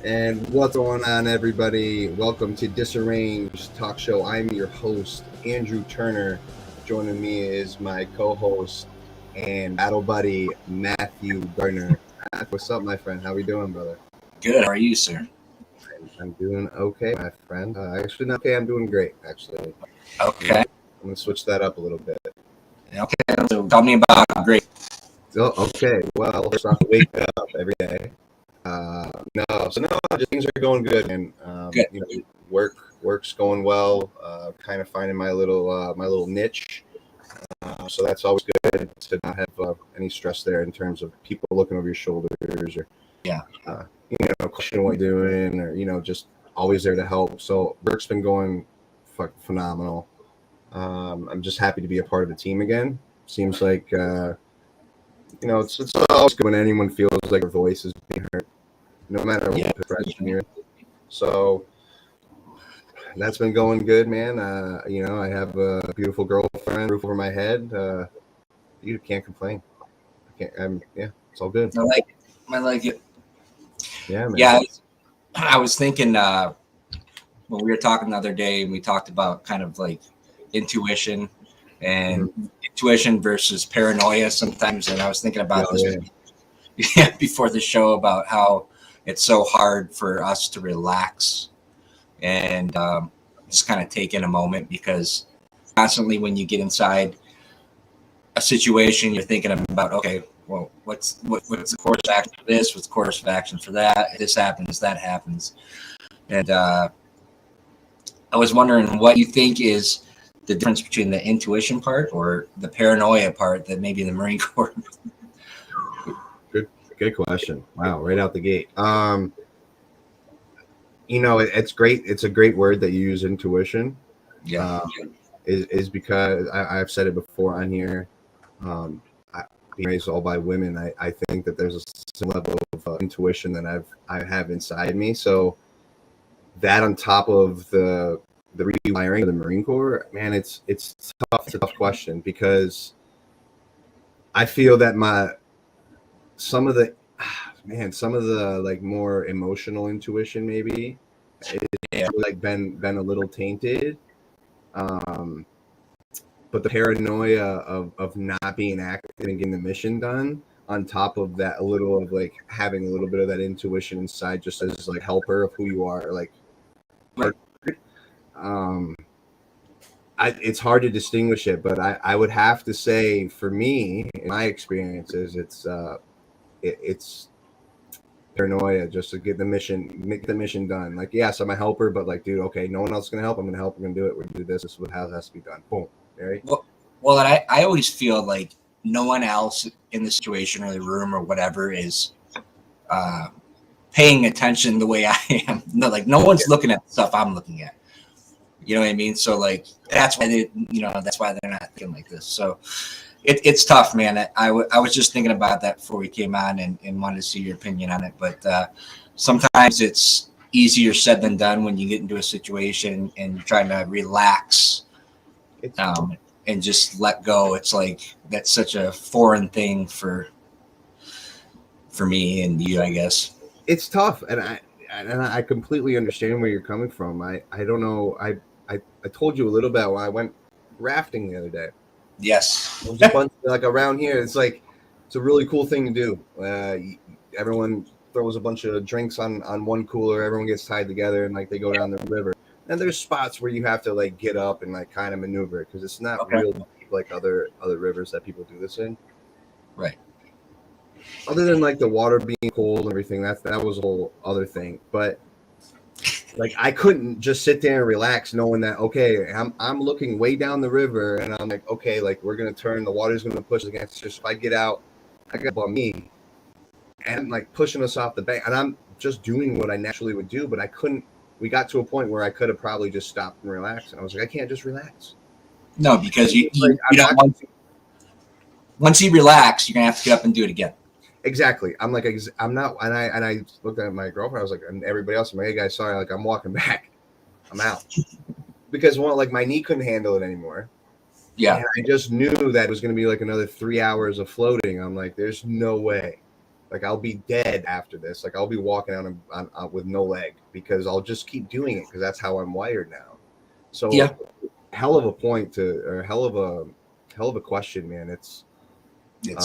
And what's going on, everybody? Welcome to Disarranged Talk Show. I'm your host, Andrew Turner. Joining me is my co-host and battle buddy, Matthew Gardner. What's up, my friend? How we doing, brother? Good. How are you, sir? I'm doing okay, my friend. Actually, not okay. I'm doing great, actually. Okay. I'm gonna switch that up a little bit. Okay. So tell me about great. Oh, okay. Well, first off, wake up every day. Just things are going good, and Good. work's going well. Kind of finding my little niche. So that's always good to not have any stress there in terms of people looking over your shoulders or Yeah. questioning what you're doing, or just always there to help. So work's been going phenomenal. I'm just happy to be a part of the team again. Seems like it's always good when anyone feels like their voice is being heard, no matter what profession you're in. So that's been going good, man. I have a beautiful girlfriend, roof over my head. You can't complain. It's all good. I like it. Yeah, man. Yeah. I was thinking when we were talking the other day, and we talked about kind of like intuition and intuition versus paranoia sometimes. And I was thinking about this before the show about how it's so hard for us to relax and just kind of take in a moment, because constantly when you get inside a situation, you're thinking about, okay, well, what's the course of action for this? What's the course of action for that? If this happens, that happens. And I was wondering what you think is the difference between the intuition part or the paranoia part that maybe the Marine Corps. Good question. Wow, right out the gate. It's great. It's a great word that you use, intuition. Yeah. Is because I've said it before on here. Being raised all by women, I think that there's a level of intuition that I have inside me. So that on top of the rewiring of the Marine Corps, man, it's tough. It's a tough question because I feel that some of the like more emotional intuition maybe like been a little tainted. But the paranoia of not being active and getting the mission done, on top of that, a little of like having a little bit of that intuition inside, just as like helper of who you are, like it's hard to distinguish it, but I would have to say, for me, in my experiences, it's paranoia, just to make the mission done. Like, yes, I'm a helper, but like, dude, okay, no one else is gonna help. I'm gonna help. I'm gonna do it. We're gonna do this. This is how it has to be done. Boom. Right? Well, and I always feel like no one else in the situation or the room or whatever is paying attention the way I am. No one's looking at the stuff I'm looking at. You know what I mean? So like that's why they're not thinking like this. So it's tough, man. I was just thinking about that before we came on and wanted to see your opinion on it. But sometimes it's easier said than done when you get into a situation and you're trying to relax and just let go. It's like that's such a foreign thing for me and you, I guess. It's tough, and I completely understand where you're coming from. I don't know. I told you a little bit when I went rafting the other day. Yes. There's a bunch, like around here. It's a really cool thing to do. Everyone throws a bunch of drinks on one cooler. Everyone gets tied together and like they go down the river. And there's spots where you have to like get up and like kind of maneuver because it's not real deep like other rivers that people do this in. Right. Other than like the water being cold and everything, that was a whole other thing. But like I couldn't just sit there and relax knowing that, okay, I'm looking way down the river and I'm like, okay, like we're gonna turn, the water's gonna push against us. If I get out, I got on me and like pushing us off the bank, and I'm just doing what I naturally would do, but I couldn't. We got to a point where I could have probably just stopped and relaxed, and I was like, I can't just relax. No, because you don't. Once you relax, you're gonna have to get up and do it again. Exactly. I'm like, I'm not, and I looked at my girlfriend. I was like, and everybody else, I'm like, hey guys, sorry, like I'm walking back. I'm out because like my knee couldn't handle it anymore. Yeah. And I just knew that it was going to be like another 3 hours of floating. I'm like, there's no way. Like I'll be dead after this. Like I'll be walking out on with no leg because I'll just keep doing it because that's how I'm wired now. So Yeah. hell of a point to, or hell of a question, man. It's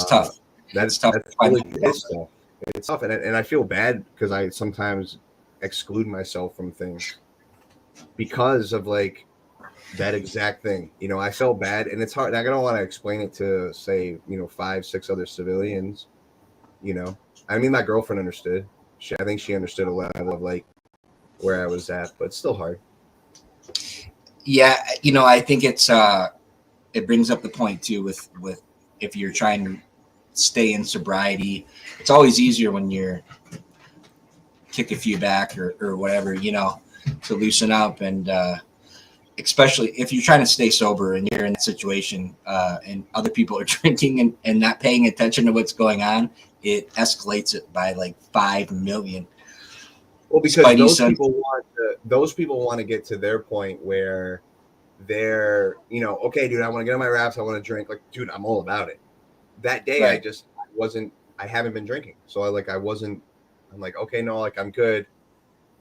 tough. That's tough. that's really, it's tough. It's tough, and I feel bad because I sometimes exclude myself from things because of like that exact thing. You know, I felt bad, and it's hard. And I don't want to explain it to say 5-6 other civilians. You know, I mean, my girlfriend understood. I think she understood a level of like where I was at, but it's still hard. Yeah, I think it brings up the point too with if you're trying to stay in sobriety, it's always easier when you're kick a few back or whatever, to loosen up. And especially if you're trying to stay sober and you're in that situation and other people are drinking and not paying attention to what's going on, it escalates it by like 5 million. Well, because those people want to get to their point where they're, okay, dude, I want to get on my wraps. I want to drink. Like, dude, I'm all about it. That day, right. I haven't been drinking. So I'm like, okay, no, like I'm good.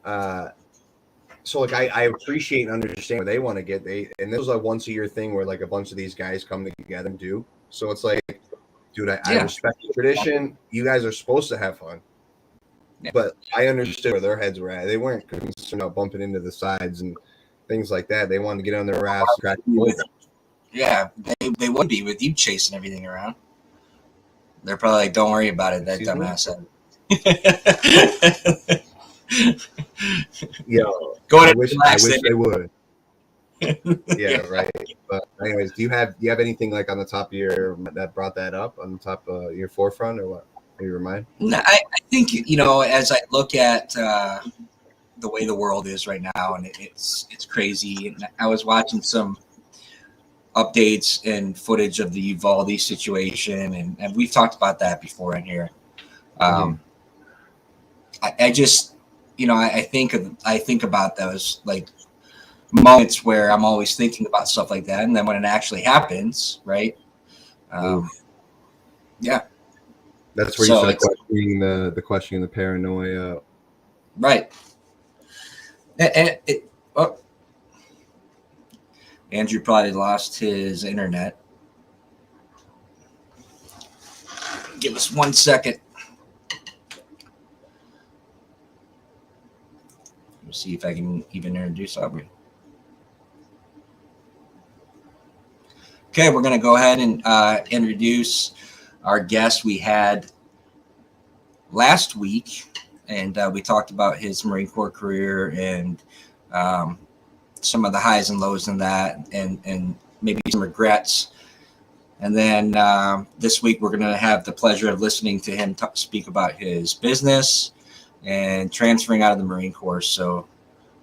So like, I appreciate and understand where they want to get. And this was a once a year thing where like a bunch of these guys come together and do. So it's like, dude, I respect the tradition. You guys are supposed to have fun. Yeah. But I understood where their heads were at. They weren't concerned about bumping into the sides and things like that. They wanted to get on their rafts. Yeah, they would be with you chasing everything around. They're probably like, don't worry about it, that dumbass said. Yeah, I wish they would. Yeah, right. But anyways, do you have anything like on the top of your that brought that up on the top of your forefront or what? You remind? No, I think as I look at the way the world is right now, and it's crazy. And I was watching some updates and footage of the Uvalde situation, and we've talked about that before in here. I just, I think about those like moments where I'm always thinking about stuff like that, and then when it actually happens, right? Yeah. That's where you start questioning the questioning the paranoia. Right. And Andrew probably lost his internet. Give us 1 second. Let me see if I can even introduce Aubrey. Okay, we're going to go ahead and introduce our guest we had last week. And we talked about his Marine Corps career and some of the highs and lows in that and maybe some regrets. And then this week, we're going to have the pleasure of listening to him speak about his business and transferring out of the Marine Corps. So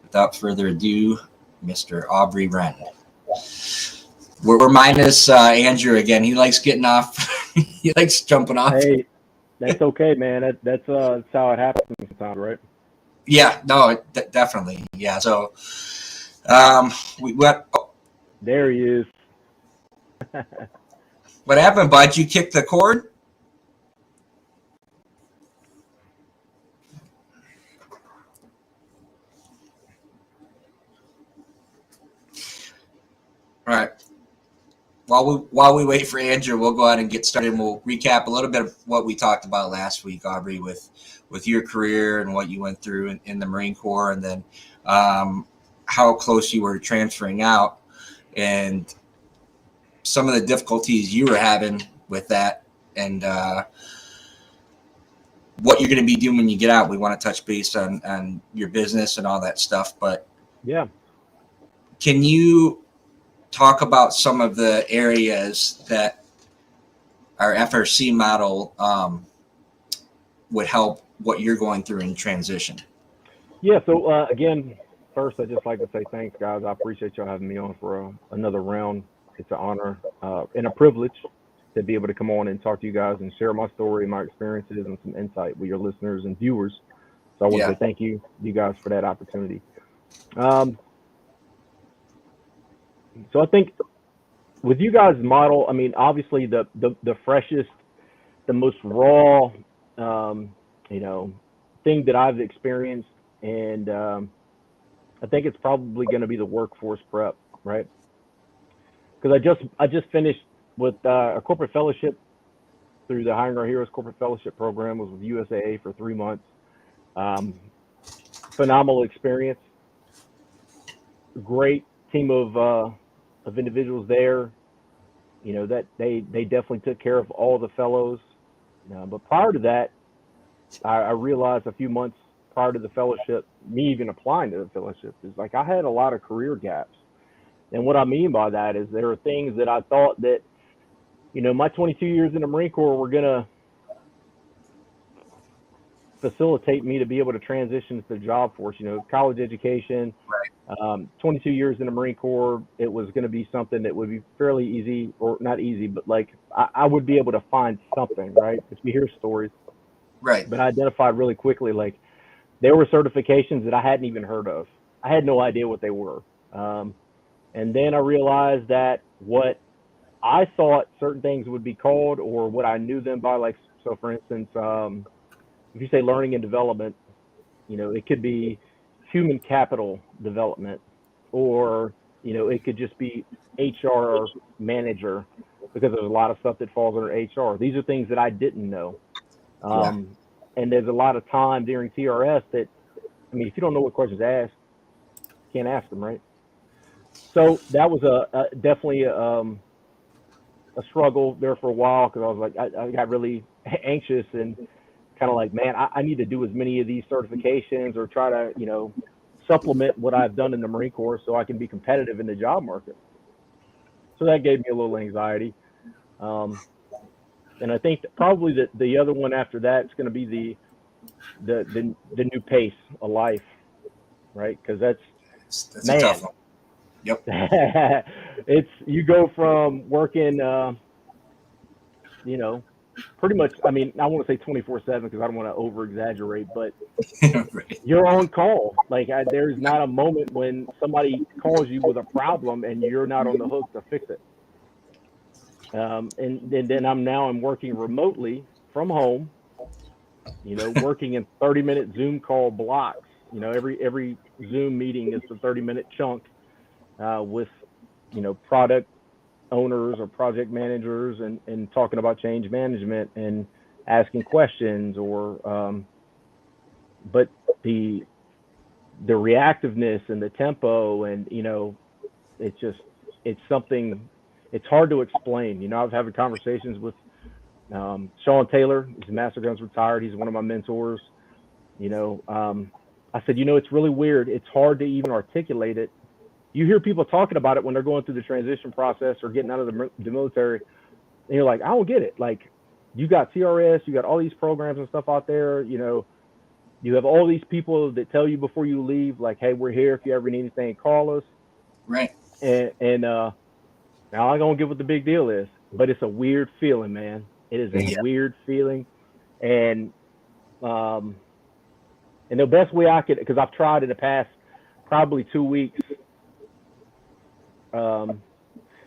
without further ado, Mr. Aubrey Wrenn. We're minus Andrew again. He likes getting off. He likes jumping off. Hey, that's okay, man. That's how it happens sometimes, right? Yeah, no, definitely. Yeah. So we went. Oh. There he is. What happened, bud? You kicked the cord? All right. While we wait for Andrew, we'll go ahead and get started. And we'll recap a little bit of what we talked about last week, Aubrey, with your career and what you went through in the Marine Corps, and then how close you were transferring out, and some of the difficulties you were having with that, and what you're going to be doing when you get out. We want to touch base on your business and all that stuff, but yeah, can you talk about some of the areas that our FRC model would help what you're going through in transition? Yeah. So again, first, I'd just like to say thanks, guys. I appreciate y'all having me on for another round. It's an honor and a privilege to be able to come on and talk to you guys and share my story, my experiences, and some insight with your listeners and viewers. So I want to say thank you guys for that opportunity. So I think with you guys' model, I mean, obviously the freshest, the most raw you know, thing that I've experienced, and I think it's probably going to be the workforce prep, right? Because I just finished with a corporate fellowship through the Hiring Our Heroes corporate fellowship program. Was with USAA for 3 months. Phenomenal experience. Great team of individuals there. You know, that they definitely took care of all the fellows. But prior to that, I realized a few months prior to the fellowship, me even applying to the fellowship, is like I had a lot of career gaps. And what I mean by that is there are things that I thought that, you know, my 22 years in the Marine Corps were going to facilitate me to be able to transition to the job force. You know, college education, 22 years in the Marine Corps, it was going to be something that would be fairly easy, or not easy, but like I would be able to find something, right? Because we hear stories. Right. But I identified really quickly, like, there were certifications that I hadn't even heard of. I had no idea what they were. And then I realized that what I thought certain things would be called, or what I knew them by, like, so for instance, if you say learning and development, you know, it could be human capital development, or, you know, it could just be HR manager, because there's a lot of stuff that falls under HR. These are things that I didn't know. And there's a lot of time during TRS that, I mean, if you don't know what questions to ask, you can't ask them, right? So that was definitely a struggle there for a while, because I was like, I got really anxious and kind of like, man, I need to do as many of these certifications, or try to, you know, supplement what I've done in the Marine Corps so I can be competitive in the job market. So that gave me a little anxiety. And I think that probably the other one after that is going to be the new pace of life, right? Because that's a tough one. Yep. It's, you go from working, you know, pretty much. I mean, I want to say 24/7 because I don't want to over exaggerate, but Right. you're on call. Like, there's not a moment when somebody calls you with a problem and you're not on the hook to fix it. And then I'm working remotely from home, you know, working in 30-minute Zoom call blocks. You know, every Zoom meeting is a 30-minute chunk with, you know, product owners or project managers, and talking about change management and asking questions, or but the reactiveness and the tempo, and, you know, it's something, it's hard to explain. You know, I was having conversations with Sean Taylor. He's Master Guns retired. He's one of my mentors. You know, I said, you know, it's really weird. It's hard to even articulate it. You hear people talking about it when they're going through the transition process or getting out of the military, and you're like, I don't get it. Like, you got TRS, you got all these programs and stuff out there. You know, you have all these people that tell you before you leave, like, hey, we're here if you ever need anything, call us. Right. And now I'm gonna get what the big deal is, but it's a weird feeling, man. It is a weird feeling, and the best way I could, because I've tried in the past probably 2 weeks.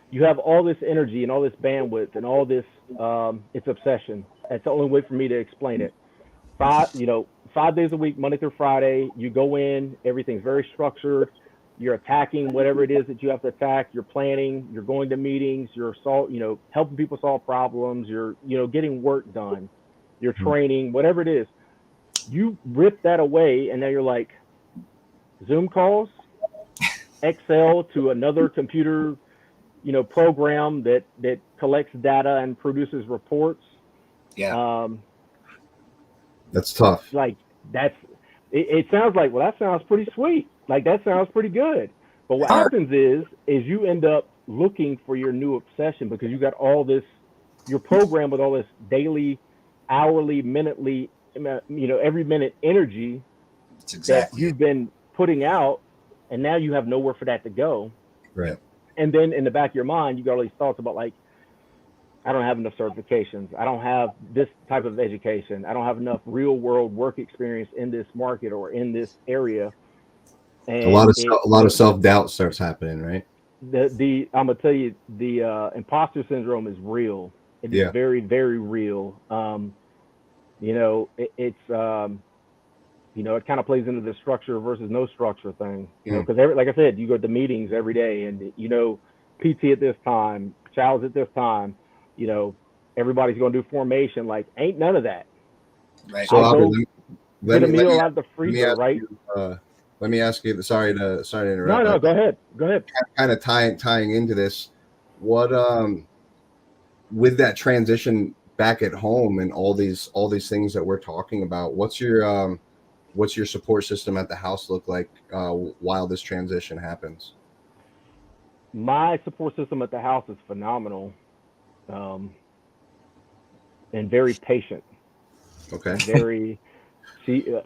You have all this energy and all this bandwidth and all this, it's obsession. That's the only way for me to explain it. 5 days a week, Monday through Friday, you go in, everything's very structured. You're attacking whatever it is that you have to attack. You're planning, you're going to meetings, you're helping people solve problems. You're, you know, getting work done. You're training, whatever it is. You rip that away, and now you're like, Zoom calls, Excel to another computer, you know, program that collects data and produces reports. Yeah. That's tough. Like, it sounds like, well, that sounds pretty sweet. Like, that sounds pretty good. But what happens is you end up looking for your new obsession, because you got all this, you're programmed with all this daily, hourly, minutely, you know, every minute energy that you've been putting out, and now you have nowhere for that to go. Right. And then in the back of your mind, you got all these thoughts about, like, I don't have enough certifications. I don't have this type of education. I don't have enough real world work experience in this market or in this area. And a lot of self-doubt starts happening, right? I'm gonna tell you, the imposter syndrome is real. It is very, very real. It's it kind of plays into the structure versus no structure thing, Mm. because like I said, you go to meetings every day, and PT at this time, child's at this time, everybody's going to do formation. Like, ain't none of that. Right. So I Aubrey, go let get a me let meal me out of the let me freezer, ask right? you. Let me ask you. Sorry to No, interrupt. no, go ahead. Kind of tying into this. What with that transition back at home and all these things that we're talking about, what's your support system at the house look like while this transition happens? My support system at the house is phenomenal, um, and very patient, Okay. and very.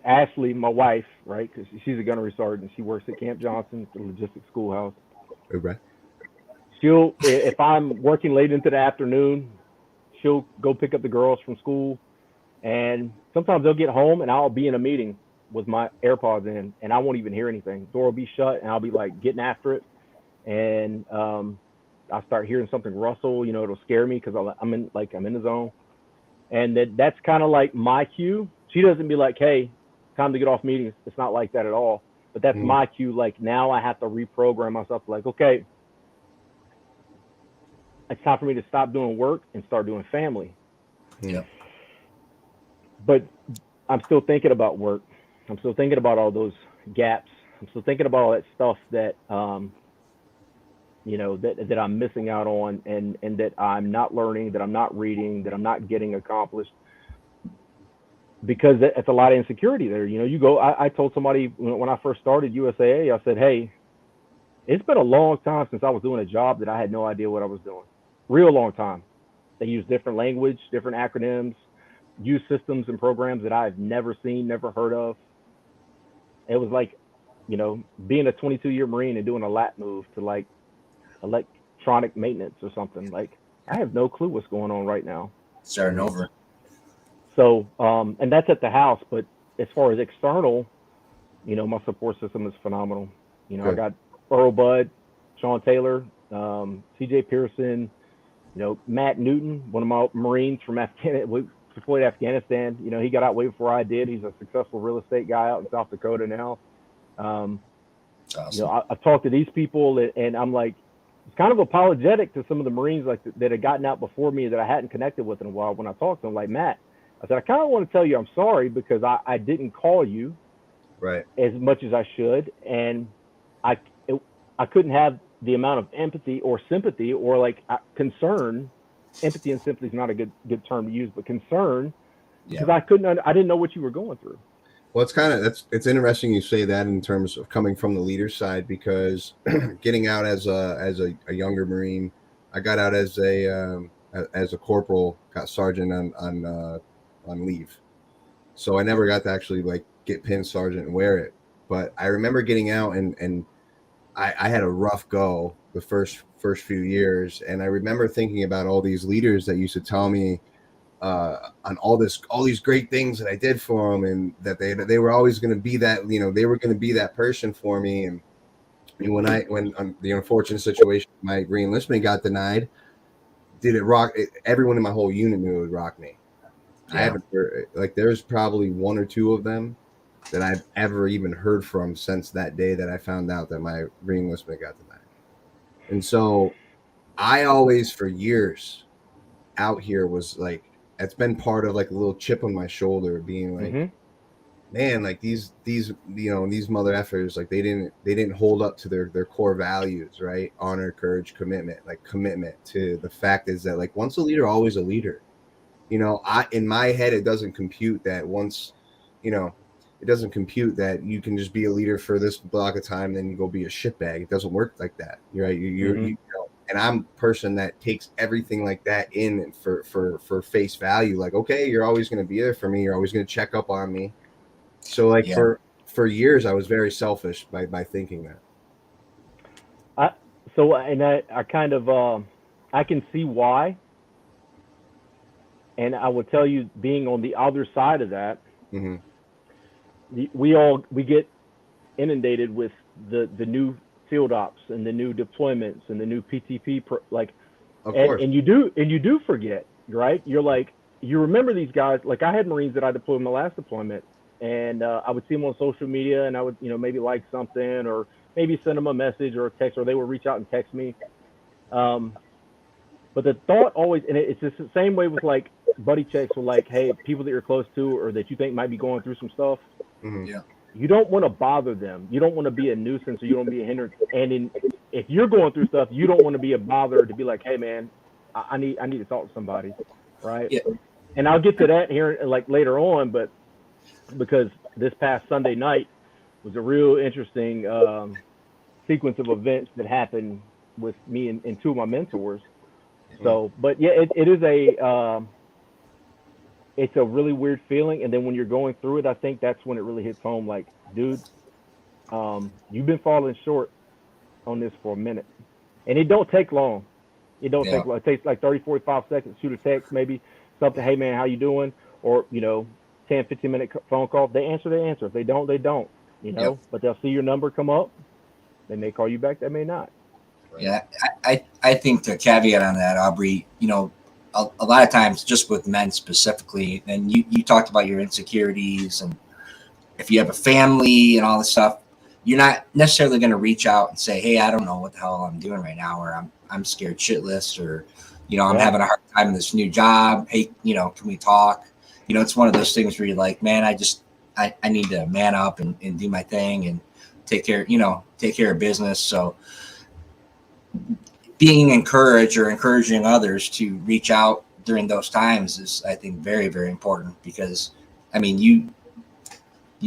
Ashley, my wife, right? Because she's a gunnery sergeant. She works at Camp Johnson, the logistics schoolhouse. Okay. She'll, if I'm working late into the afternoon, she'll go pick up the girls from school, and sometimes they'll get home, and I'll be in a meeting with my AirPods in, and I won't even hear anything. Door will be shut, and I'll be like getting after it, and I'll start hearing something rustle. It'll scare me because I'm in the zone, and that's kind of like my cue. She doesn't be like, "Hey, time to get off meetings." It's not like that at all. But that's my cue. Like, now I have to reprogram myself. Like, okay, it's time for me to stop doing work and start doing family. Yeah. But I'm still thinking about work. I'm still thinking about all those gaps. I'm still thinking about all that stuff that that I'm missing out on, and that I'm not learning, that I'm not reading, that I'm not getting accomplished, because it's a lot of insecurity there. You go. I told somebody when I first started USAA, I said, "Hey, it's been a long time since I was doing a job that I had no idea what I was doing. Real long time. They use different language, different acronyms, use systems and programs that I've never seen, never heard of. It was like, being a 22-year Marine and doing a lat move to like electronic maintenance or something. Like, I have no clue what's going on right now." Starting over. So, and that's at the house. But as far as external, my support system is phenomenal. I got Earl Budd, Sean Taylor, CJ Pearson, Matt Newton, one of my Marines from Afghanistan. We deployed Afghanistan. He got out way before I did. He's a successful real estate guy out in South Dakota now. Awesome. I've talked to these people, and I'm like, it's kind of apologetic to some of the Marines that had gotten out before me that I hadn't connected with in a while. When I talked to them, like, Matt, I said, I kind of want to tell you I'm sorry because I didn't call you Right. as much as I should, and I couldn't have the amount of empathy or sympathy or like concern. Empathy and sympathy is not a good term to use, but concern, because I didn't know what you were going through. Well, it's interesting you say that in terms of coming from the leader side, because getting out as a younger Marine, I got out as a corporal, got sergeant on leave, so I never got to actually like get pinned sergeant and wear it. But I remember getting out, and I had a rough go the first few years, and I remember thinking about all these leaders that used to tell me on all these great things that I did for them, and that they were always going to be that, they were going to be that person for me. And when the unfortunate situation, my re-enlistment got denied, did it rock? Everyone in my whole unit knew it would rock me. Yeah. I haven't heard, like, there's probably one or two of them that I've ever even heard from since that day that I found out that my re-enlistment got denied. And so I always, for years out here, was like, it's been part of like a little chip on my shoulder, being like, man, like these mother effers, like they didn't hold up to their core values, right? Honor, courage, commitment. Like, commitment to the fact is that, like, once a leader, always a leader. In my head, it doesn't compute that it doesn't compute that you can just be a leader for this block of time, then you go be a shitbag. It doesn't work like that. You're right. And I'm a person that takes everything like that in for face value. Like, okay, you're always going to be there for me. You're always going to check up on me. So like for years, I was very selfish by thinking that. I kind of I can see why, and I will tell you, being on the other side of that, we get inundated with the new field ops and the new deployments and the new PTP and you do forget, right? You're like, you remember these guys. Like I had Marines that I deployed in my last deployment, and I would see them on social media, and I would, maybe like something, or maybe send them a message or a text, or they would reach out and text me. Um, but the thought always, and it's just the same way with like buddy checks, or like, hey, people that you're close to or that you think might be going through some stuff. Mhm. Yeah. You don't want to bother them. You don't want to be a nuisance, or you don't want to be a hindrance. And if you're going through stuff, you don't want to be a bother to be like, hey man, I need to talk to somebody, right? Yeah. And I'll get to that here like later on, but because this past Sunday night was a real interesting sequence of events that happened with me and two of my mentors. So, but yeah, it is it's a really weird feeling. And then when you're going through it, I think that's when it really hits home. Like, dude, you've been falling short on this for a minute, and it don't take long. It don't take long. It takes like 30, 45 seconds. Shoot a text, maybe something. Hey man, how you doing? Or 10, 15-minute phone call. They answer. If they don't, they don't. But they'll see your number come up. They may call you back. They may not. Right? Yeah, I think the caveat on that, Aubrey, a lot of times just with men specifically, and you talked about your insecurities, and if you have a family and all this stuff, you're not necessarily going to reach out and say, hey, I don't know what the hell I'm doing right now, or I'm scared shitless, or I'm having a hard time in this new job. Hey, can we talk? It's one of those things where you're like, man, I need to man up and do my thing and take care of business. So being encouraged or encouraging others to reach out during those times is, I think, very, very important, because I mean, you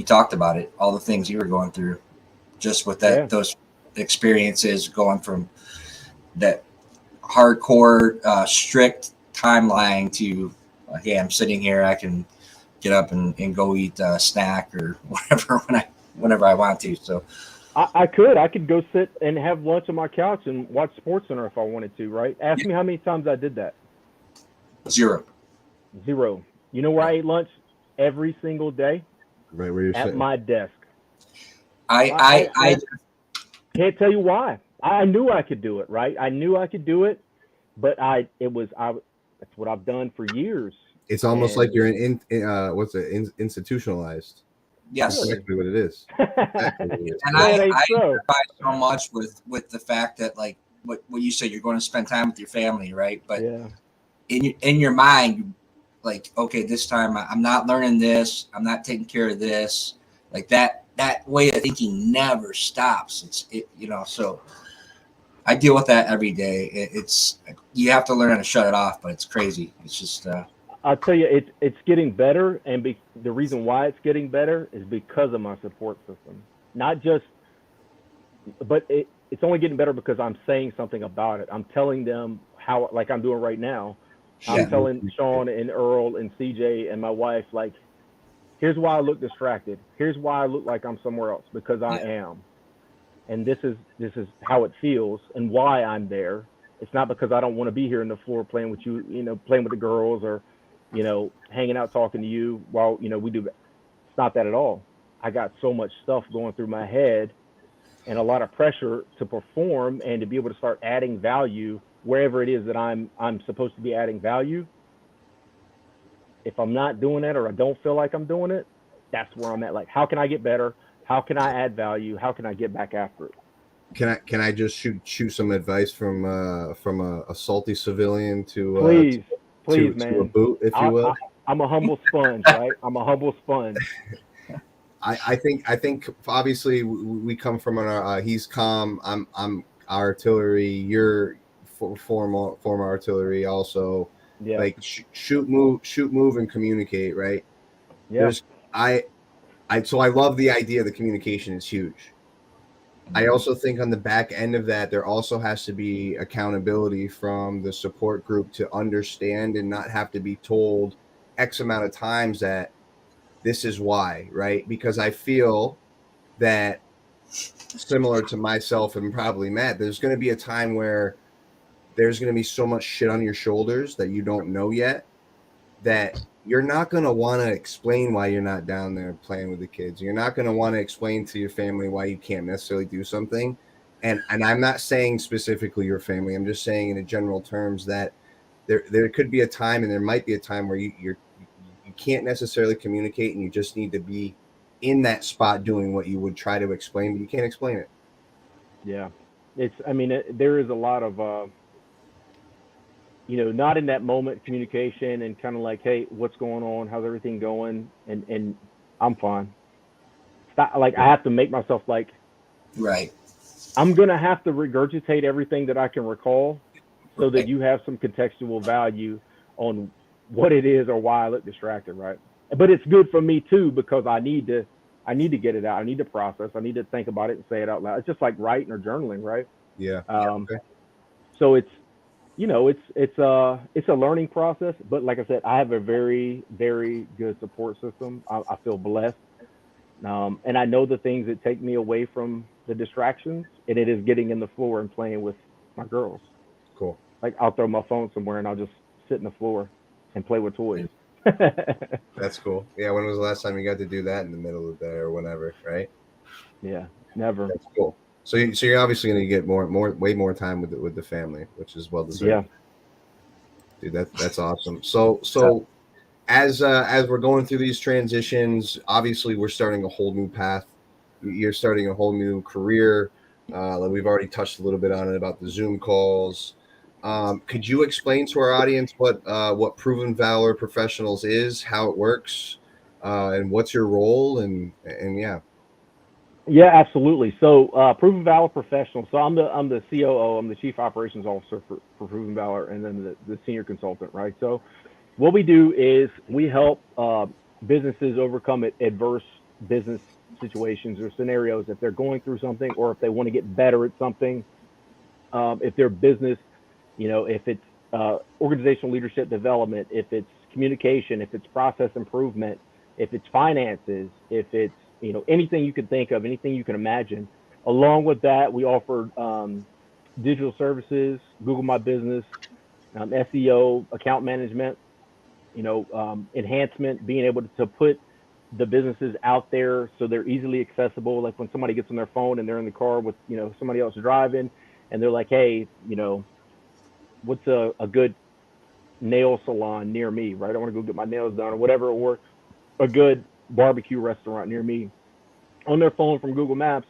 talked about it, all the things you were going through just with that, those experiences, going from that hardcore, strict timeline to, hey, I'm sitting here, I can get up and go eat a snack or whatever whenever I want to. So I could go sit and have lunch on my couch and watch SportsCenter if I wanted to, right? Ask me how many times I did that. Zero. You know where I ate lunch every single day? Right where you're at sitting. My desk. I can't tell you why. I knew I could do it, right? I knew I could do it, but that's what I've done for years. It's almost like you're institutionalized. Yes, that's exactly what it is. Exactly what it is. And I identify so much with the fact that, like what you said, you're going to spend time with your family, right? But in your mind, like, okay, this time I'm not learning this, I'm not taking care of this, like that way of thinking never stops. So I deal with that every day. It's you have to learn how to shut it off, but it's crazy. It's just I'll tell you, it's getting better, and the reason why it's getting better is because of my support system. Not just, but it's only getting better because I'm saying something about it. I'm telling them how, like I'm doing right now. I'm telling Sean and Earl and CJ and my wife, like, here's why I look distracted. Here's why I look like I'm somewhere else, because I am. And this is how it feels and why I'm there. It's not because I don't want to be here in the floor playing with you, playing with the girls, or hanging out talking to you while we do. It's not that at all. I got so much stuff going through my head and a lot of pressure to perform and to be able to start adding value wherever it is that I'm supposed to be adding value. If I'm not doing that, or I don't feel like I'm doing it, that's where I'm at. Like, how can I get better? How can I add value? How can I get back after it? Can I just shoot some advice from a salty civilian to please, man, to a boot, if you will? I'm a humble sponge, right? I'm a humble sponge. I think obviously we come from he's comm, I'm artillery, you're former artillery also. Yeah. Like shoot, move, and communicate, right? Yeah. So I love the idea. The communication is huge. I also think on the back end of that, there also has to be accountability from the support group to understand and not have to be told X amount of times that this is why, right? Because I feel that, similar to myself and probably Matt, there's going to be a time where there's going to be so much shit on your shoulders that you don't know yet, that you're not going to want to explain why you're not down there playing with the kids. You're not going to want to explain to your family why you can't necessarily do something. And I'm not saying specifically your family. I'm just saying in general terms that there could be a time, and there might be a time where you can't necessarily communicate, and you just need to be in that spot doing what you would try to explain, but you can't explain it. Yeah. There is a lot of, not in that moment communication and kind of like, hey, what's going on? How's everything going? And I'm fine. Stop, like, I have to make myself like, Right. I'm going to have to regurgitate everything that I can recall so that you have some contextual value on what it is or why I look distracted, right? But it's good for me too, because I need to get it out. I need to process. I need to think about it and say it out loud. It's just like writing or journaling, right? Yeah. Okay. So it's a learning process. But like I said, I have a very, very good support system. I feel blessed, and I know the things that take me away from the distractions, and it is getting in the floor and playing with my girls. Cool. Like, I'll throw my phone somewhere and I'll just sit in the floor and play with toys. That's cool. Yeah. When was the last time you got to do that in the middle of the day or whenever? Right. Yeah. Never. That's cool. So you're obviously going to get way more time with the family, which is well deserved. Yeah. Dude, that's awesome. So as we're going through these transitions, obviously we're starting a whole new path. You're starting a whole new career. Like we've already touched a little bit on it about the Zoom calls. Could you explain to our audience what Proven Valor Professionals is, how it works, and what's your role? And yeah. Yeah, absolutely. So, Proven Valor Professional. So I'm the COO. I'm the Chief Operations Officer for Proven Valor, and then the senior consultant, right? So what we do is we help businesses overcome adverse business situations or scenarios if they're going through something, or if they want to get better at something. If their business, if it's organizational leadership development, if it's communication, if it's process improvement, if it's finances, if it's anything you can think of, anything you can imagine. Along with that, we offer digital services, Google My Business, SEO, account management, enhancement, being able to put the businesses out there so they're easily accessible. Like when somebody gets on their phone and they're in the car with somebody else driving, and they're like, hey, what's a good nail salon near me, right? I want to go get my nails done or whatever, or a good barbecue restaurant near me. On their phone from Google Maps,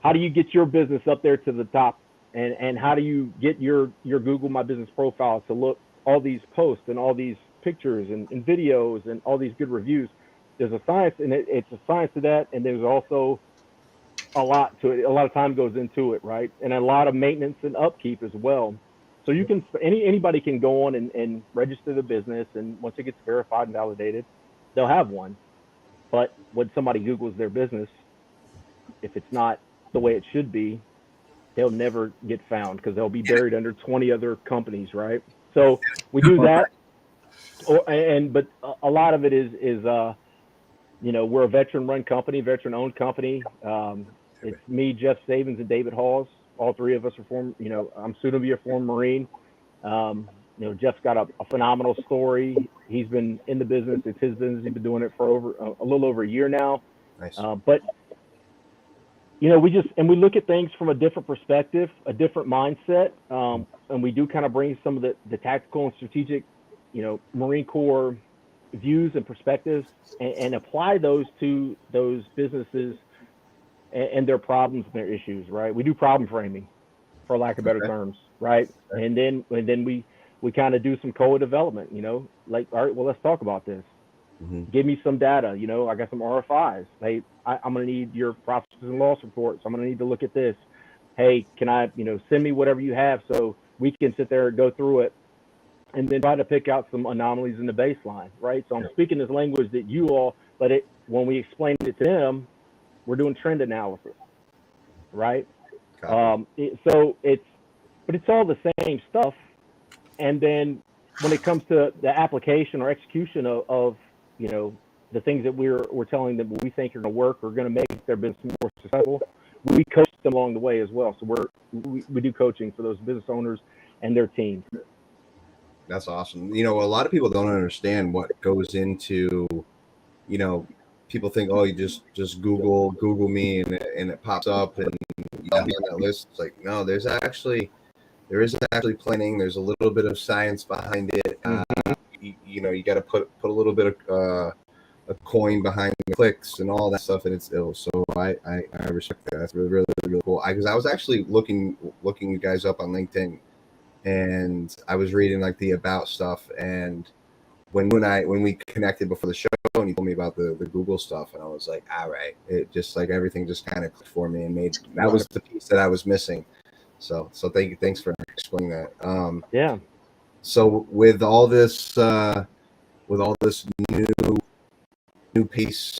how do you get your business up there to the top? And how do you get your Google My Business profile to look all these posts and all these pictures and videos and all these good reviews? There's a science, and it's a science to that, and there's also a lot to it. A lot of time goes into it, right? And a lot of maintenance and upkeep as well. So you can anybody can go on and register the business, and once it gets verified and validated, they'll have one. But when somebody Googles their business, if it's not the way it should be, they'll never get found because they'll be buried under 20 other companies, right? So we do that. But a lot of it is we're a veteran-run company, veteran-owned company. It's me, Jeff Savins, and David Hawes. All three of us are I'm soon to be a former Marine. Jeff's got a phenomenal story. He's been in the business. It's his business. He's been doing it for a little over a year now. Nice. But we look at things from a different perspective, a different mindset, and we do kind of bring some of the tactical and strategic, Marine Corps views and perspectives, and apply those to those businesses and their problems and their issues. Right? We do problem framing, for lack of better terms, right? Okay. And then we kind of do some co-development. Like, all right, well, let's talk about this. Mm-hmm. Give me some data. I got some RFIs. Hey, I'm going to need your profits and loss reports. I'm going to need to look at this. Hey, can I, send me whatever you have so we can sit there and go through it, and then try to pick out some anomalies in the baseline, right? So I'm speaking this language that you all, but when we explain it to them, we're doing trend analysis, right? But it's all the same stuff. And then when it comes to the application or execution of the things that we're telling them we think are going to work or going to make their business more successful, we coach them along the way as well. So we do coaching for those business owners and their teams. That's awesome. A lot of people don't understand what goes into, people think, oh, you just Google me and it pops up and you'll be on that list. It's like, no, there's actually there is actually planning. There's a little bit of science behind it. You know, you got to put a little bit of a coin behind the clicks and all that stuff, and it's ill. So I respect that. That's really, really, really cool. Because I was actually looking you guys up on LinkedIn, and I was reading like the about stuff. And when we connected before the show, and you told me about the Google stuff, and I was like, all right, it just like everything just kind of clicked for me and made that was the piece that I was missing. So thanks for explaining that. Yeah. So with all this new piece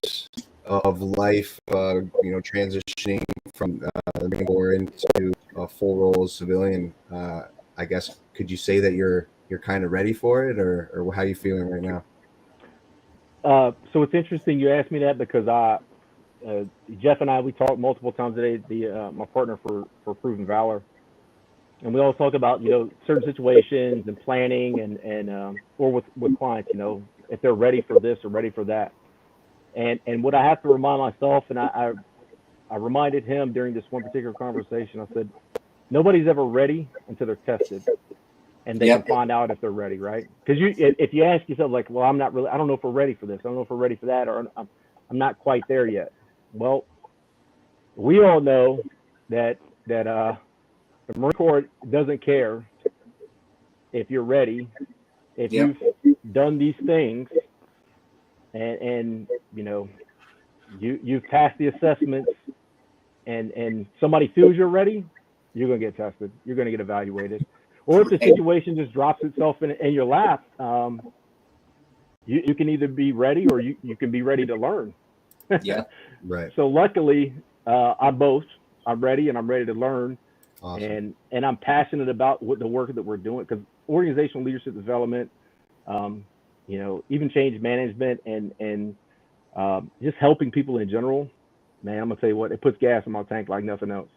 of life, you know, transitioning from the Marine Corps into a full role as civilian, I guess, could you say that you're kind of ready for it, or how are you feeling right now? So it's interesting you asked me that because Jeff and I, we talked multiple times today, my partner for Proven Valor. And we always talk about, you know, certain situations and planning and or with clients, you know, if they're ready for this or ready for that. And what I have to remind myself, and I reminded him during this one particular conversation, I said, nobody's ever ready until they're tested. And they can find out if they're ready, right? Because if you ask yourself, like, well, I don't know if we're ready for this. I don't know if we're ready for that, or I'm not quite there yet. Well, we all know that the Marine Corps doesn't care if you're ready, if you've done these things, and you know you've passed the assessments, and somebody feels you're ready, you're gonna get tested, you're gonna get evaluated. Or if the situation just drops itself in your lap, you can either be ready or you can be ready to learn. Yeah, right. So luckily, I'm both. I'm ready and I'm ready to learn. Awesome. And I'm passionate about the work that we're doing, because organizational leadership development, you know, even change management and just helping people in general, man, I'm gonna tell you what, it puts gas in my tank like nothing else.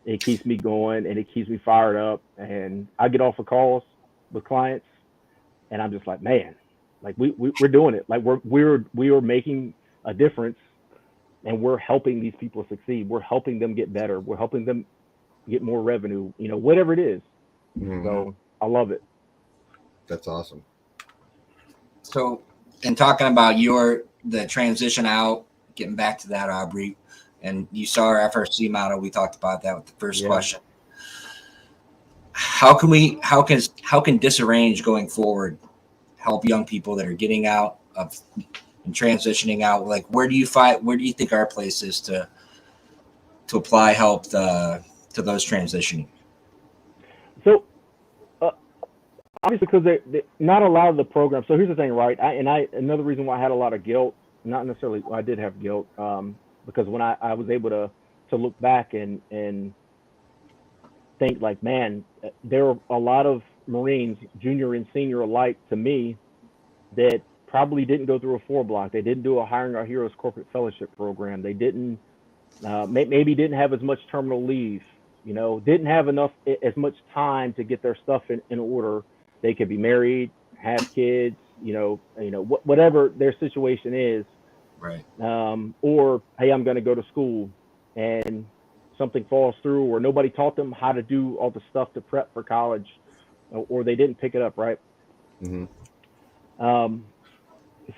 It keeps me going and it keeps me fired up. And I get off of calls with clients, and I'm just like, man, like we're doing it. Like we are making a difference, and we're helping these people succeed. We're helping them get better. We're helping them get more revenue. You know, whatever it is. So I love it. That's awesome. So, and talking about the transition out, getting back to that, Aubrey, and you saw our FRC model. We talked about that with the first question. How can disarrange going forward help young people that are getting out of and transitioning out? Like, where do you think our place is to apply help to those transitioning? So obviously, because they not a lot of the programs. So here's the thing, right? Another reason why I had a lot of guilt, not necessarily, I did have guilt, because when I was able to look back and think like, man, there are a lot of Marines, junior and senior alike to me, that probably didn't go through a 4-block. They didn't do a Hiring Our Heroes corporate fellowship program. They didn't, maybe didn't have as much terminal leave, you know, didn't have as much time to get their stuff in order. They could be married, have kids, you know, whatever their situation is. Right. Or, hey, I'm going to go to school and something falls through, or nobody taught them how to do all the stuff to prep for college, or they didn't pick it up, right?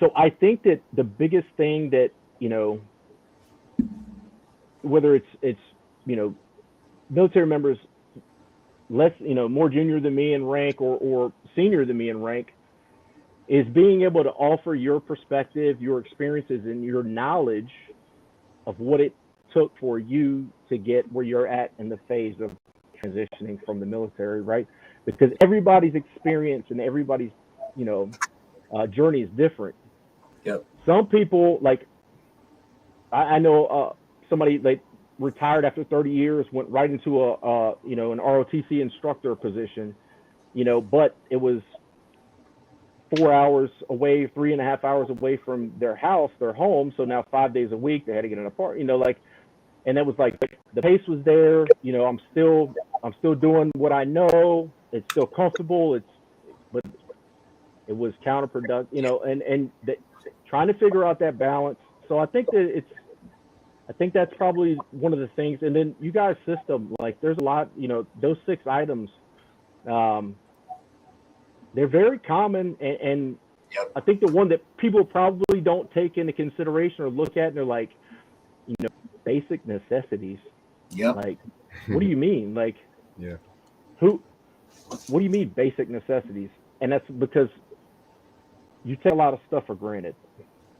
So I think that the biggest thing that, you know, whether it's you know, military members less, you know, more junior than me in rank or senior than me in rank, is being able to offer your perspective, your experiences, and your knowledge of what it took for you to get where you're at in the phase of transitioning from the military, right? Because everybody's experience and everybody's, you know, journey is different. Yep. Some people, like, I know somebody like retired after 30 years, went right into a you know, an ROTC instructor position, you know, but it was 4 hours away, 3.5 hours away from their house, their home. So now 5 days a week they had to get an apartment, you know, like, and it was like the pace was there, you know, I'm still doing what I know. It's still comfortable. But it was counterproductive, you know, and trying to figure out that balance. So I think that I think that's probably one of the things. And then you guys' system, like there's a lot, those 6 items, they're very common. And Yep. I think the one that people probably don't take into consideration or look at, and they're like, basic necessities. Yep. Like, what do you mean? Like, Yeah. what do you mean basic necessities? And that's because you take a lot of stuff for granted.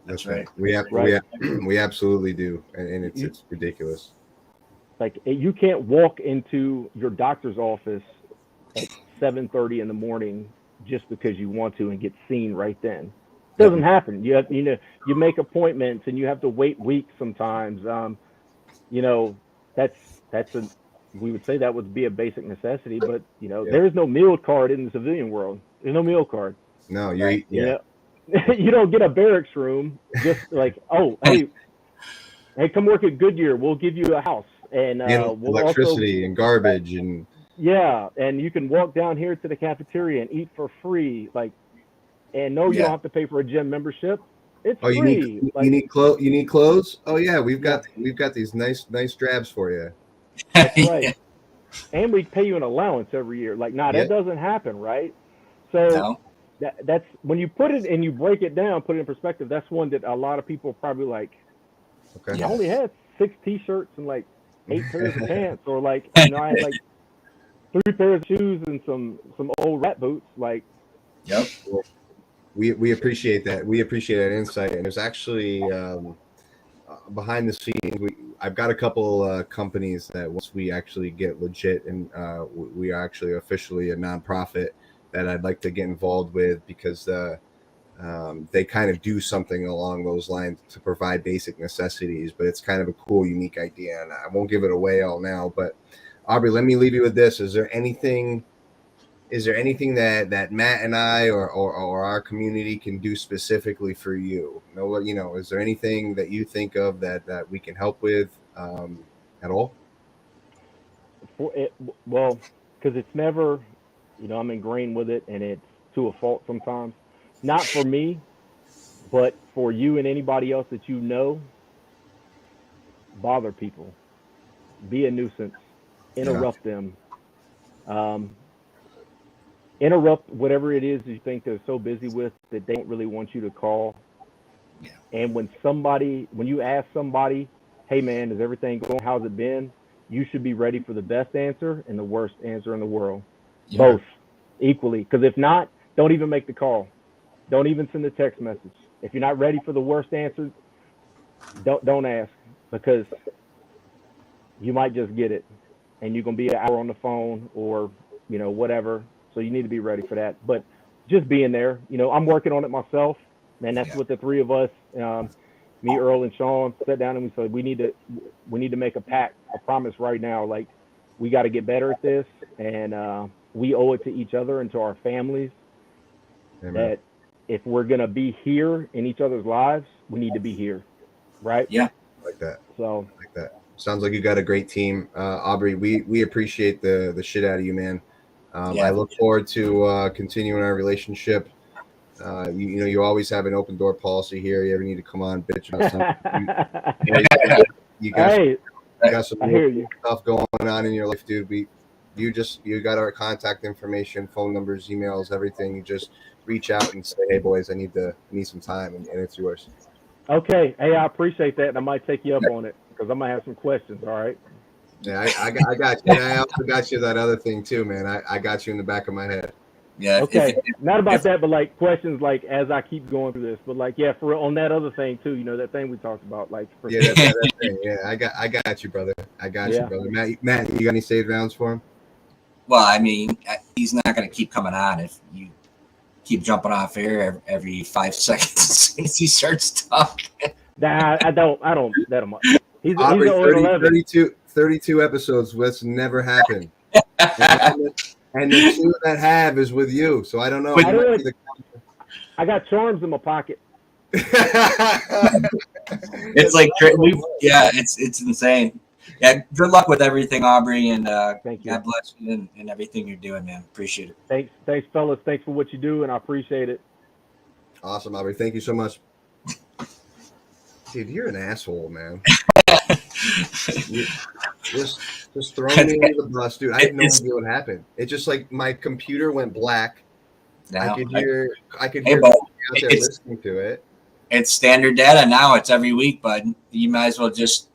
That's right. We absolutely do, and it's ridiculous. Like you can't walk into your doctor's office at 7:30 in the morning just because you want to and get seen right then. It doesn't happen. You have, you make appointments and you have to wait weeks sometimes. That's we would say that would be a basic necessity, but there is no meal card in the civilian world. There's no meal card. No, You don't get a barracks room just like, oh, hey, come work at Goodyear. We'll give you a house and we'll electricity and garbage and and you can walk down here to the cafeteria and eat for free. Like, and no, you don't have to pay for a gym membership. It's free. You need clothes. You need clothes. Oh yeah, we've got these nice drabs for you. That's right. And we pay you an allowance every year. Like, that doesn't happen, right? So that's when you put it and you break it down, put it in perspective. That's one that a lot of people probably like. Okay. I only had 6 T-shirts and like 8 pairs of pants, or like I had like 3 pairs of shoes and some old rat boots. Like, yep. We appreciate that. We appreciate that insight. And there's actually behind the scenes, I've got a couple companies that once we actually get legit and we are actually officially a nonprofit that I'd like to get involved with, because they kind of do something along those lines to provide basic necessities. But it's kind of a cool, unique idea, and I won't give it away all now. But Aubrey, let me leave you with this. Is there anything that Matt and I or our community can do specifically for you? Is there anything that you think of that we can help with at all? Well, because it's never, I'm ingrained with it, and it's to a fault sometimes. Not for me, but for you and anybody else that bother people, be a nuisance, interrupt them. Interrupt whatever it is you think they're so busy with that they don't really want you to call. Yeah. And when you ask somebody, hey man, is everything going? How's it been? You should be ready for the best answer and the worst answer in the world. Yeah. Both equally. Because if not, don't even make the call. Don't even send a text message. If you're not ready for the worst answer, don't ask, because you might just get it and you're going to be an hour on the phone or, whatever. So you need to be ready for that. But just being there, I'm working on it myself, and that's what the 3 of us, me, Earl, and Sean, sat down and we said we need to make a pact, a promise right now. Like, we got to get better at this, and we owe it to each other and to our families. Amen. That if we're gonna be here in each other's lives, we need to be here, right? Yeah, like that. So like that. Sounds like you got a great team, Aubrey. We appreciate the shit out of you, man. I look forward to continuing our relationship. You always have an open door policy here. You ever need to come on, bitch about something? You got some stuff going on in your life, dude. You got our contact information, phone numbers, emails, everything. You just reach out and say, hey boys, I need some time, and it's yours. Okay. Hey, I appreciate that, and I might take you up on it, because I might have some questions. All right. Yeah, I got you. And I also got you that other thing too, man. I got you in the back of my head. Yeah. Okay. Not about that, but like questions, like as I keep going through this, but like, for real, on that other thing too, that thing we talked about, like. That thing. Yeah, I got you, brother. I got you, brother. Matt, you got any saved rounds for him? Well, I mean, he's not going to keep coming on if you keep jumping off air every 5 seconds as soon as he starts talking. Nah, I don't. That much. He's Aubrey, 32 episodes. That's never happened. and the 2 that have is with you. So I don't know. I got charms in my pocket. It's like, it's insane. Yeah, good luck with everything, Aubrey, and thank you. God bless you and everything you're doing, man. Appreciate it. Thanks, fellas. Thanks for what you do, and I appreciate it. Awesome, Aubrey. Thank you so much. Dude, you're an asshole, man. You just throwing me under the bus, dude. I have no idea what happened. It just like my computer went black. I could hear Hey, bud, out there listening to it. it's standard data now. It's every week, bud. You might as well just,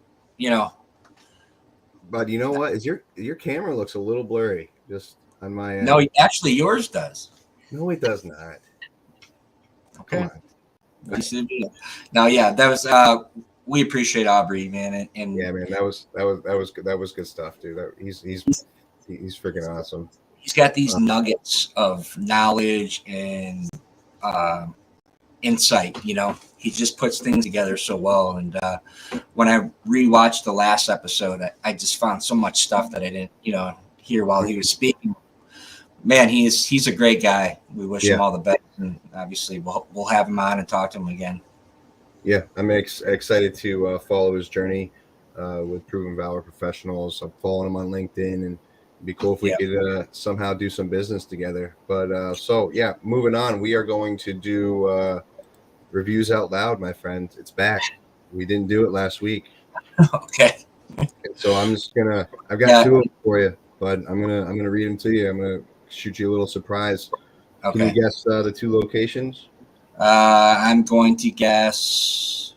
But you know what? Is your camera looks a little blurry just on my end. No, actually, yours does. No, it does not. Okay. Come on. No, yeah, that was. We appreciate Aubrey, man, and Yeah, man, that was good. That was good stuff, dude. He's freaking awesome. he's got these nuggets of knowledge and insight. He just puts things together so well. And when I rewatched the last episode, I just found so much stuff that I didn't, hear while he was speaking. Man, he's a great guy. We wish him all the best, and obviously we'll have him on and talk to him again. Yeah, I'm excited to follow his journey with Proven Valor Professionals. I'm following him on LinkedIn, and it'd be cool if we could somehow do some business together. But moving on, we are going to do Reviews Out Loud, my friend. It's back. We didn't do it last week. Okay. And so I've got two of them for you, but I'm gonna read them to you. I'm gonna shoot you a little surprise. Okay. Can you guess the two locations? I'm going to guess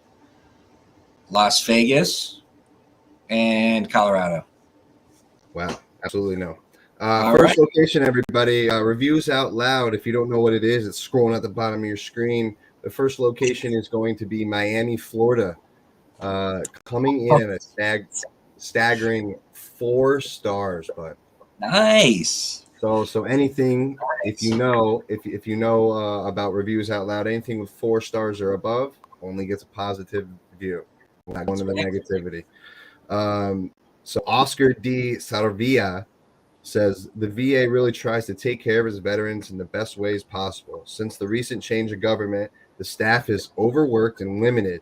Las Vegas and Colorado. Wow, absolutely no. First location, everybody. Reviews Out Loud. If you don't know what it is, it's scrolling at the bottom of your screen. The first location is going to be Miami, Florida. Coming in at a staggering 4 stars, but nice. So anything, if you know about Reviews Out Loud, anything with 4 stars or above only gets a positive review. We're not going to the negativity. So Oscar D. Sarvia says the VA really tries to take care of its veterans in the best ways possible. Since the recent change of government, the staff is overworked and limited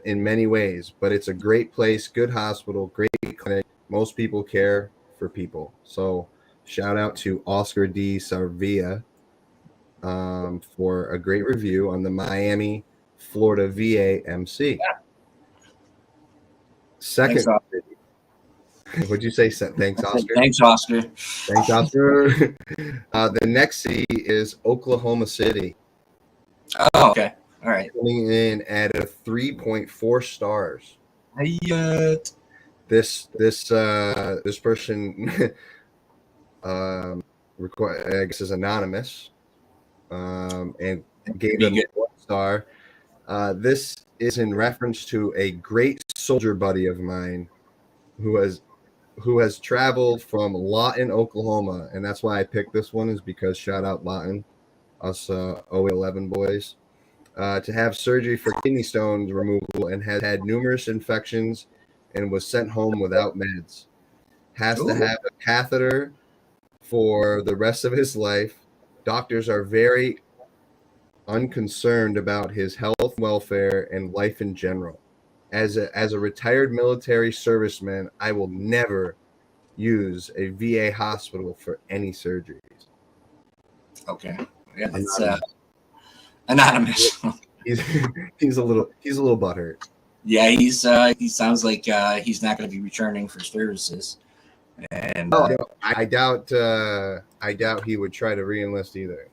in many ways, but it's a great place, good hospital, great clinic. Most people care for people. So shout out to Oscar D. Sarvia for a great review on the Miami, Florida VA MC. Yeah. Second, what'd you say? Thanks, Oscar. Thanks, Oscar. Thanks, Oscar. The next city is Oklahoma City. Oh, okay. All right. Coming in at a 3.4 stars. This person I guess is anonymous, and gave them 1 star. This is in reference to a great soldier buddy of mine who has traveled from Lawton, Oklahoma, and that's why I picked this one, is because shout out Lawton, us 011 boys, to have surgery for kidney stones removal and has had numerous infections and was sent home without meds. Has to have a catheter for the rest of his life. Doctors are very unconcerned about his health, welfare, and life in general. As a retired military serviceman, I will never use a VA hospital for any surgeries. Okay. Yeah, it's anonymous. He's a little butthurt. Yeah, he sounds like he's not going to be returning for services. And I doubt he would try to re-enlist either.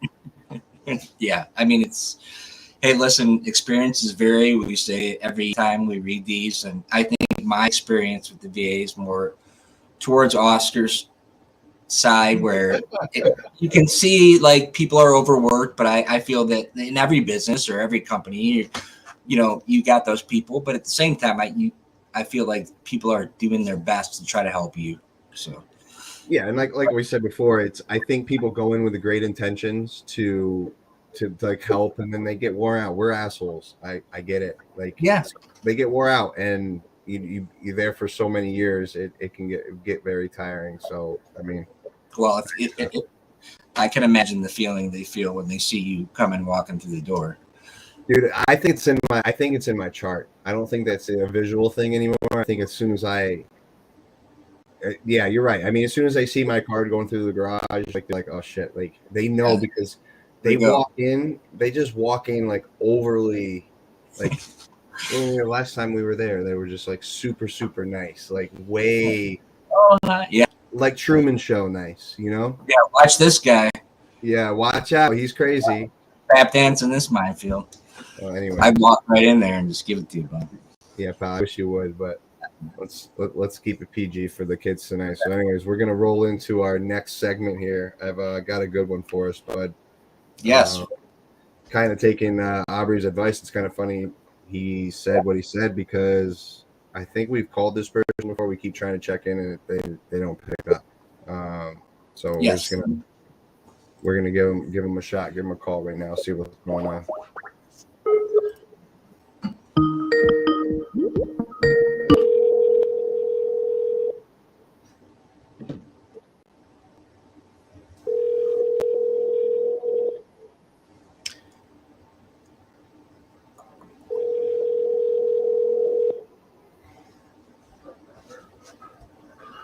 Yeah, I mean, hey, listen, experiences vary. We say every time we read these, and I think my experience with the VA is more towards Oscar's side, where you can see like people are overworked, but I feel that in every business or every company, you got those people, but at the same time, I feel like people are doing their best to try to help you. So yeah, and like we said before, I think people go in with the great intentions to like help, and then they get wore out. We're assholes. I get it. Like, yeah, they get wore out, and you're there for so many years, it can get very tiring. So I mean, well, I can imagine the feeling they feel when they see you come and walking through the door. Dude, I think it's in my chart. I don't think that's a visual thing anymore. I think as soon as yeah, you're right. I mean, as soon as I see my card going through the garage, like oh shit, like they know, because they just walk in like overly, like Well, last time we were there, they were just like super, super nice, like way Yeah, like Truman Show nice, you know? yeah. Watch this guy Yeah, watch out, he's crazy. tap dance in this minefield. Well, anyway, I'd walk right in there and just give it to you, bud. yeah, pal, I wish you would, but let's keep it PG for the kids tonight. So, anyways, we're gonna roll into our next segment here. I've got a good one for us, bud. Yes. Kind of taking Aubrey's advice. It's kind of funny he said what he said because I think we've called this person before. We keep trying to check in and they don't pick up. So Yes. we're gonna give him a shot, give him a call right now, see what's going on.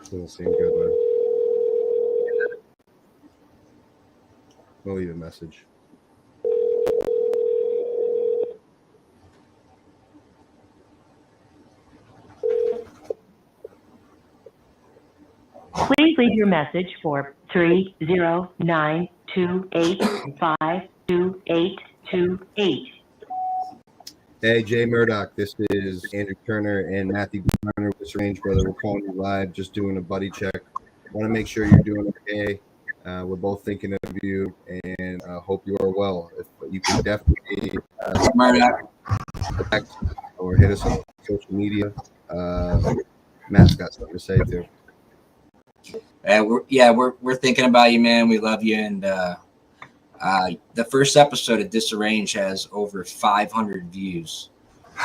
Doesn't seem good, bud. We'll leave a message. Please leave your message for 309-285-2828. Hey, Jay Murdoch, this is Andrew Turner and Matthew Turner with this range, brother. We're calling you live, just doing a buddy check. Want to make sure you're doing okay. We're both thinking of you and hope you are well. If you can definitely text or hit us on social media. Matt's got something to say too. We're thinking about you, man. We love you, and the first episode of Disarrange has over 500 views,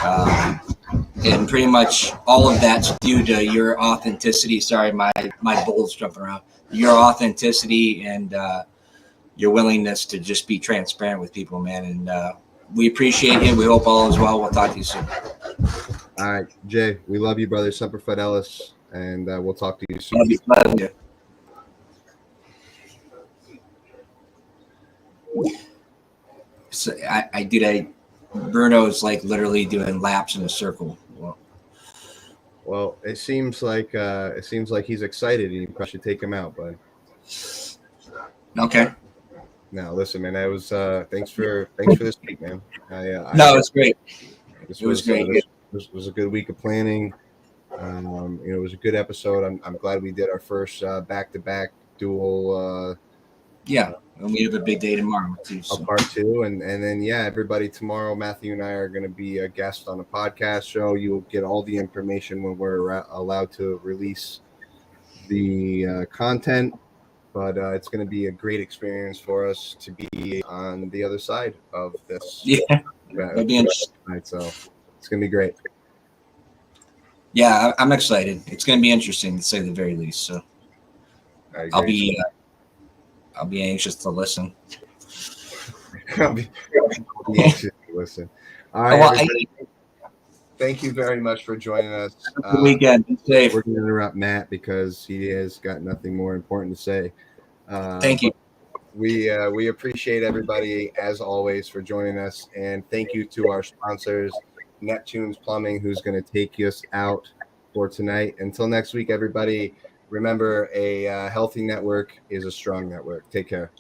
and pretty much all of that's due to your authenticity. Sorry, my bull's jumping around. Your authenticity and your willingness to just be transparent with people, man. And we appreciate you. We hope all is well. We'll talk to you soon. All right, Jay, we love you, brother. Semper Fidelis, and we'll talk to you soon. Love you. So Bruno's like literally doing laps in a circle. Well, it seems like he's excited, and you probably should take him out, bud. Okay. Now, listen, man. That was thanks for this week, man. No, it's great. It was great. This was a good week of planning. It was a good episode. I'm glad we did our first back-to-back dual. Yeah, and we have a big day tomorrow too. So. Part two, and then everybody tomorrow. Matthew and I are going to be a guest on a podcast show. You'll get all the information when we're allowed to release the content. But it's going to be a great experience for us to be on the other side of this. Yeah, it'll be interesting. So it's going to be great. Yeah, I'm excited. It's going to be interesting to say the very least. So I'll be anxious to listen. I'll be anxious to listen. All right, thank you very much for joining us. Good weekend. Be safe. We're going to interrupt Matt because he has got nothing more important to say. Thank you. We appreciate everybody as always for joining us, and thank you to our sponsors, Neptune's Plumbing, who's going to take us out for tonight. Until next week, everybody, remember a healthy network is a strong network. Take care.